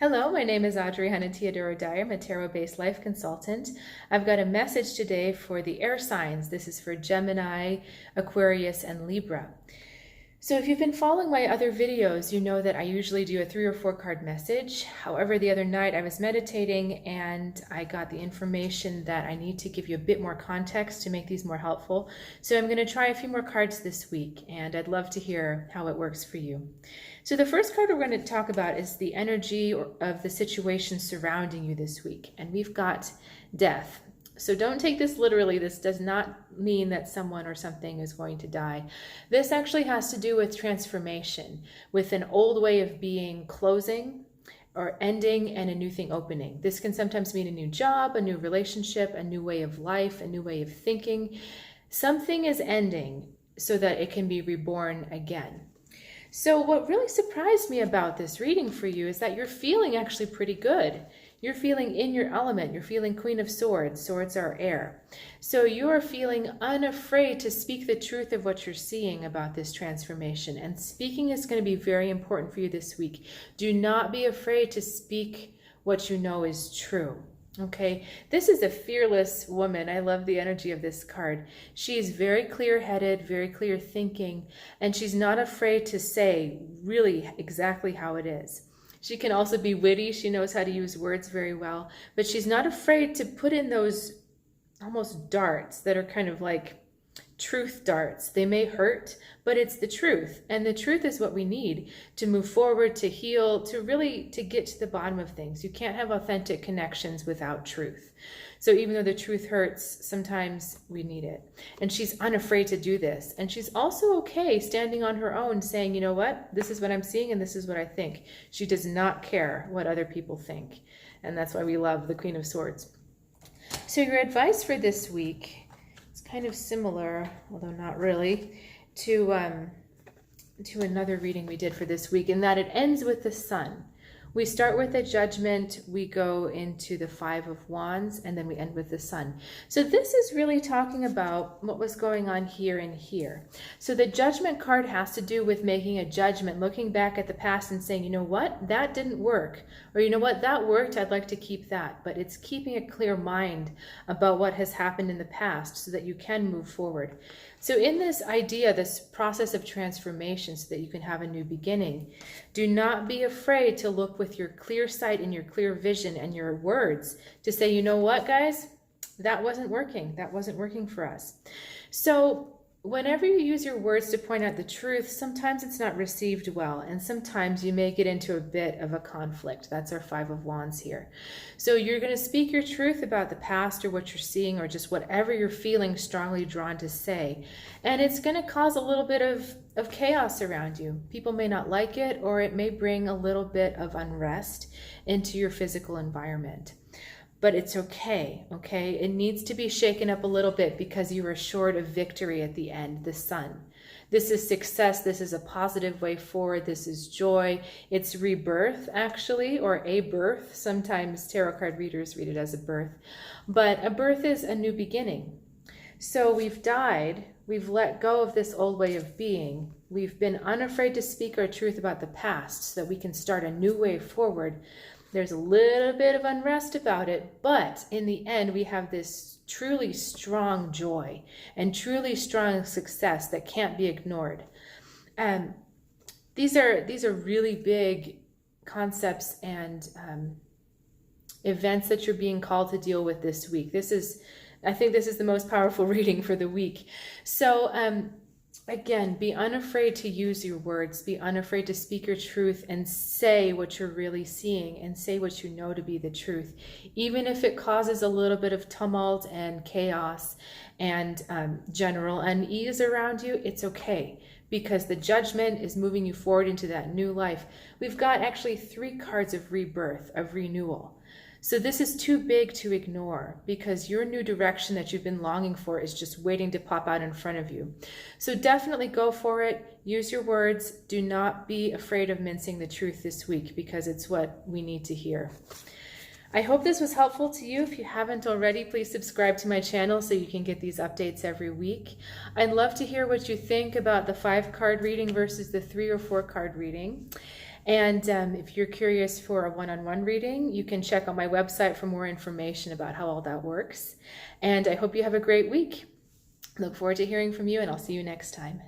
Hello, my name is Adriana Teodoro-Dier. I'm a tarot-based life consultant. I've got a message today for the air signs. This is for Gemini, Aquarius, and Libra. So if you've been following my other videos, you know that I usually do a 3 or 4 card message. However, the other night I was meditating and I got the information that I need to give you a bit more context to make these more helpful. So I'm going to try a few more cards this week, and I'd love to hear how it works for you. So the first card we're going to talk about is the energy of the situation surrounding you this week. And we've got death. So don't take this literally. This does not mean that someone or something is going to die. This actually has to do with transformation, with an old way of being closing or ending and a new thing opening. This can sometimes mean a new job, a new relationship, a new way of life, a new way of thinking. Something is ending so that it can be reborn again. So what really surprised me about this reading for you is that you're feeling actually pretty good. You're feeling in your element. You're feeling Queen of Swords. Swords are air. So you are feeling unafraid to speak the truth of what you're seeing about this transformation. And speaking is going to be very important for you this week. Do not be afraid to speak what you know is true. Okay, this is a fearless woman. I love the energy of this card. She's very clear-headed, very clear thinking, and she's not afraid to say really exactly how it is. She can also be witty. She knows how to use words very well, but she's not afraid to put in those almost darts that are kind of like truth darts. They may hurt, but it's the truth. And the truth is what we need to move forward, to heal, to get to the bottom of things. You can't have authentic connections without truth. So even though the truth hurts, sometimes we need it. And she's unafraid to do this. And she's also okay standing on her own saying, you know what, this is what I'm seeing and this is what I think. She does not care what other people think. And that's why we love the Queen of Swords. So your advice for this week, kind of similar, although not really, to another reading we did for this week, in that it ends with the Sun. We start with a Judgment, we go into the 5 of Wands, and then we end with the Sun. So this is really talking about what was going on here and here. So the Judgment card has to do with making a judgment, looking back at the past and saying, you know what, that didn't work. Or you know what, that worked, I'd like to keep that. But it's keeping a clear mind about what has happened in the past so that you can move forward. So in this idea, this process of transformation so that you can have a new beginning, do not be afraid to look with your clear sight and your clear vision and your words to say, you know what, guys, that wasn't working. That wasn't working for us. So whenever you use your words to point out the truth, sometimes it's not received well, and sometimes you may get into a bit of a conflict. That's our 5 of Wands here. So you're going to speak your truth about the past or what you're seeing or just whatever you're feeling strongly drawn to say, and it's going to cause a little bit of chaos around you. People may not like it, or it may bring a little bit of unrest into your physical environment. But it's okay, okay? It needs to be shaken up a little bit because you are assured of victory at the end, the Sun. This is success. This is a positive way forward. This is joy. It's rebirth, actually, or a birth. Sometimes tarot card readers read it as a birth. But a birth is a new beginning. So we've died. We've let go of this old way of being. We've been unafraid to speak our truth about the past so that we can start a new way forward. There's a little bit of unrest about it, but in the end, we have this truly strong joy and truly strong success that can't be ignored. These are really big concepts and events that you're being called to deal with this week. I think this is the most powerful reading for the week. So, again, be unafraid to use your words. Be unafraid to speak your truth and say what you're really seeing and say what you know to be the truth. Even if it causes a little bit of tumult and chaos and general unease around you, it's okay, because the Judgment is moving you forward into that new life. We've got actually 3 cards of rebirth, of renewal. So this is too big to ignore because your new direction that you've been longing for is just waiting to pop out in front of you. So definitely go for it. Use your words. Do not be afraid of mincing the truth this week because it's what we need to hear. I hope this was helpful to you. If you haven't already, please subscribe to my channel so you can get these updates every week. I'd love to hear what you think about the 5-card reading versus the 3 or 4 card reading. And if you're curious for a one-on-one reading, you can check out my website for more information about how all that works. And I hope you have a great week. Look forward to hearing from you, and I'll see you next time.